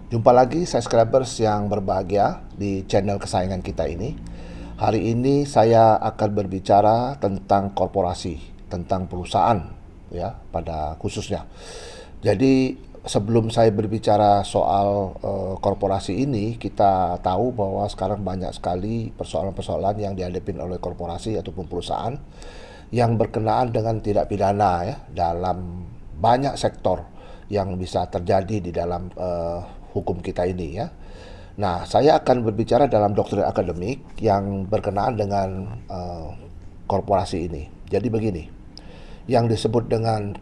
Jumpa lagi subscribers yang berbahagia di channel kesayangan kita ini. Hari ini saya akan berbicara tentang korporasi, tentang perusahaan ya pada khususnya. Jadi sebelum saya berbicara soal korporasi ini, kita tahu bahwa sekarang banyak sekali persoalan-persoalan yang dihadapi oleh korporasi ataupun perusahaan yang berkenaan dengan tindak pidana ya dalam banyak sektor yang bisa terjadi di dalam hukum kita ini ya. Nah, saya akan berbicara dalam doktrin akademik yang berkenaan dengan korporasi ini. Jadi begini, yang disebut dengan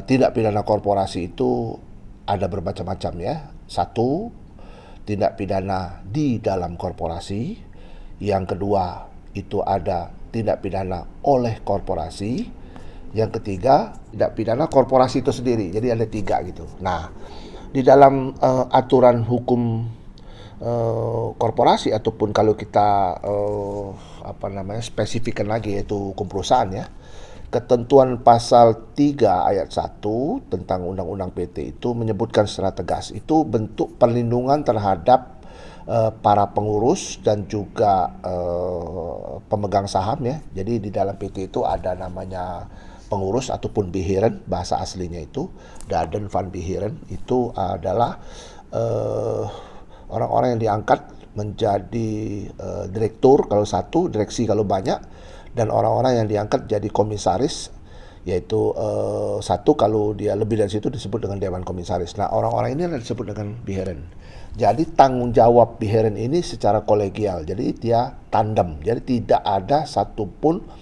tindak pidana korporasi itu ada bermacam-macam ya. Satu, tindak pidana di dalam korporasi. Yang kedua, itu ada tindak pidana oleh korporasi. Yang ketiga, tindak pidana korporasi itu sendiri. Jadi ada tiga gitu. Nah, di dalam aturan hukum korporasi ataupun kalau kita spesifikkan lagi yaitu hukum perusahaan ya. Ketentuan pasal 3 ayat 1 tentang Undang-Undang PT itu menyebutkan secara tegas itu bentuk perlindungan terhadap para pengurus dan juga pemegang saham ya. Jadi di dalam PT itu ada namanya pengurus ataupun beheeren, bahasa aslinya itu Daden van Beheeren. Itu adalah orang-orang yang diangkat menjadi direktur kalau satu, direksi kalau banyak, dan orang-orang yang diangkat jadi komisaris, yaitu satu kalau dia lebih dari situ disebut dengan dewan komisaris. Nah, orang-orang ini disebut dengan beheeren. Jadi tanggung jawab beheeren ini secara kolegial, jadi dia tandem, jadi tidak ada satupun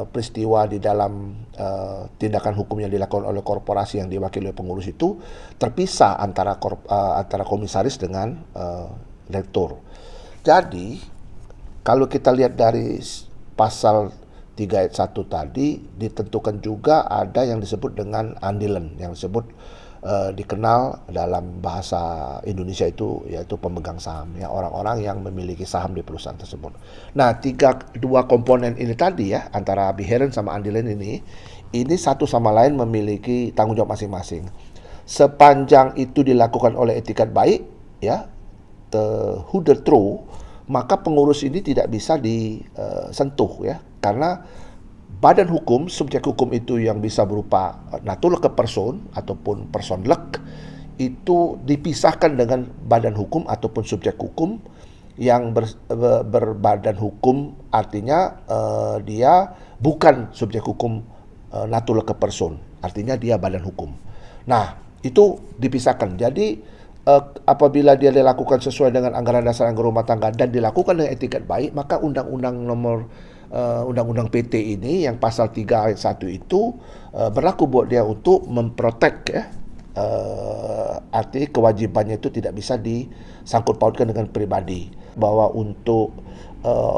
peristiwa di dalam tindakan hukum yang dilakukan oleh korporasi yang diwakili oleh pengurus itu terpisah antara komisaris dengan direktur. Jadi kalau kita lihat dari pasal 3 ayat 1 tadi ditentukan juga ada yang disebut dengan andilen, yang disebut dikenal dalam bahasa Indonesia itu yaitu pemegang saham ya, orang-orang yang memiliki saham di perusahaan tersebut. Nah, dua komponen ini tadi ya, antara beheeren sama andilen ini satu sama lain memiliki tanggung jawab masing-masing. Sepanjang itu dilakukan oleh etikat baik ya, the true, maka pengurus ini tidak bisa disentuh ya, karena badan hukum, subjek hukum itu yang bisa berupa natuurlijke persoon ataupun persoonlijk itu dipisahkan dengan badan hukum ataupun subjek hukum yang berbadan hukum, artinya dia bukan subjek hukum natuurlijke persoon, artinya dia badan hukum. Nah, itu dipisahkan. Jadi apabila dia dilakukan sesuai dengan anggaran dasar anggaran rumah tangga dan dilakukan dengan etikat baik, maka Undang-Undang PT ini yang pasal 3 ayat 1 itu berlaku buat dia untuk memprotek ya. Arti kewajibannya itu tidak bisa disangkut pautkan dengan pribadi. Bahwa untuk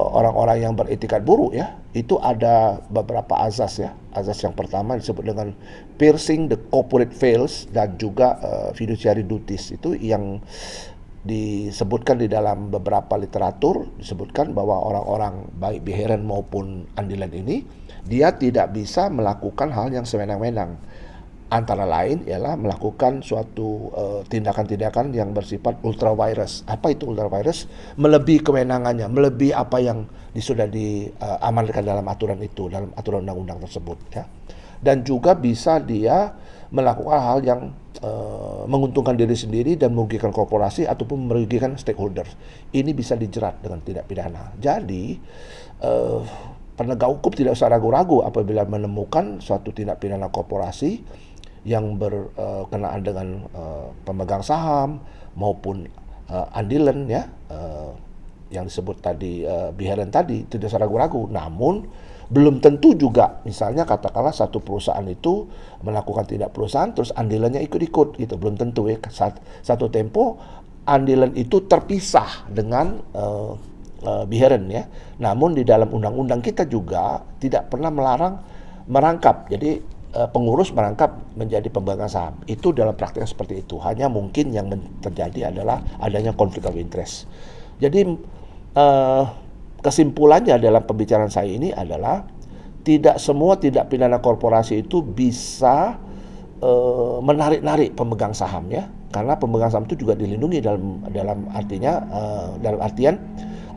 orang-orang yang beretikat buruk ya, itu ada beberapa azas ya. Azas yang pertama disebut dengan piercing the corporate veils dan juga fiduciary duties. Itu yang disebutkan di dalam beberapa literatur, disebutkan bahwa orang-orang baik beheeren maupun andilen ini dia tidak bisa melakukan hal yang sewenang-wenang. Antara lain ialah melakukan suatu tindakan-tindakan yang bersifat ultra virus. Apa itu ultra virus? Melebihi kewenangannya, melebihi apa yang sudah diamankan dalam aturan itu, dalam aturan undang-undang tersebut ya. Dan juga bisa dia melakukan hal yang menguntungkan diri sendiri dan merugikan korporasi ataupun merugikan stakeholders. Ini bisa dijerat dengan tindak pidana. Jadi penegak hukum tidak usah ragu-ragu apabila menemukan suatu tindak pidana korporasi yang berkenaan dengan pemegang saham maupun andilen ya, yang disebut tadi beheeren tadi, tidak usah ragu-ragu. Namun belum tentu juga, misalnya katakanlah satu perusahaan itu melakukan tindak perusahaan terus andilannya ikut-ikut gitu, belum tentu ya. Satu tempo andilan itu terpisah dengan beheeren ya. Namun di dalam undang-undang kita juga tidak pernah melarang merangkap. Jadi pengurus merangkap menjadi pemegang saham. Itu dalam praktek seperti itu. Hanya mungkin yang terjadi adalah adanya konflik of interest. Jadi kesimpulannya dalam pembicaraan saya ini adalah tidak semua tindak pidana korporasi itu bisa menarik-narik pemegang saham ya, karena pemegang saham itu juga dilindungi dalam artian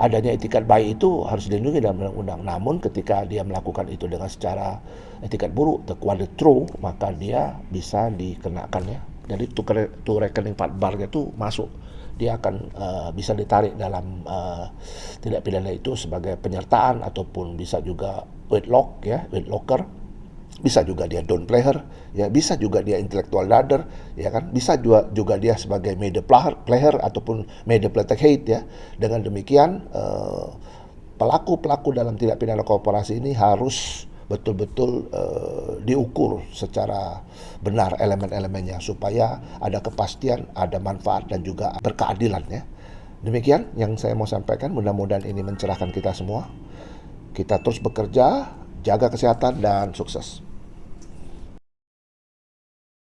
adanya etikat baik itu harus dilindungi dalam undang-undang. Namun ketika dia melakukan itu dengan secara etikat buruk, terquadro, maka dia bisa dikenakan ya. Jadi tu rekening 4 bar itu masuk, dia akan bisa ditarik dalam tindak pidana itu sebagai penyertaan ataupun bisa juga weight locker. Bisa juga dia down player, ya bisa juga dia intellectual ladder, ya kan, bisa juga dia sebagai media player ataupun media player ya. Dengan demikian pelaku-pelaku dalam tindak pidana korporasi ini harus betul-betul diukur secara benar elemen-elemennya supaya ada kepastian, ada manfaat dan juga berkeadilan ya. Demikian yang saya mau sampaikan, mudah-mudahan ini mencerahkan kita semua. Kita terus bekerja, jaga kesehatan dan sukses.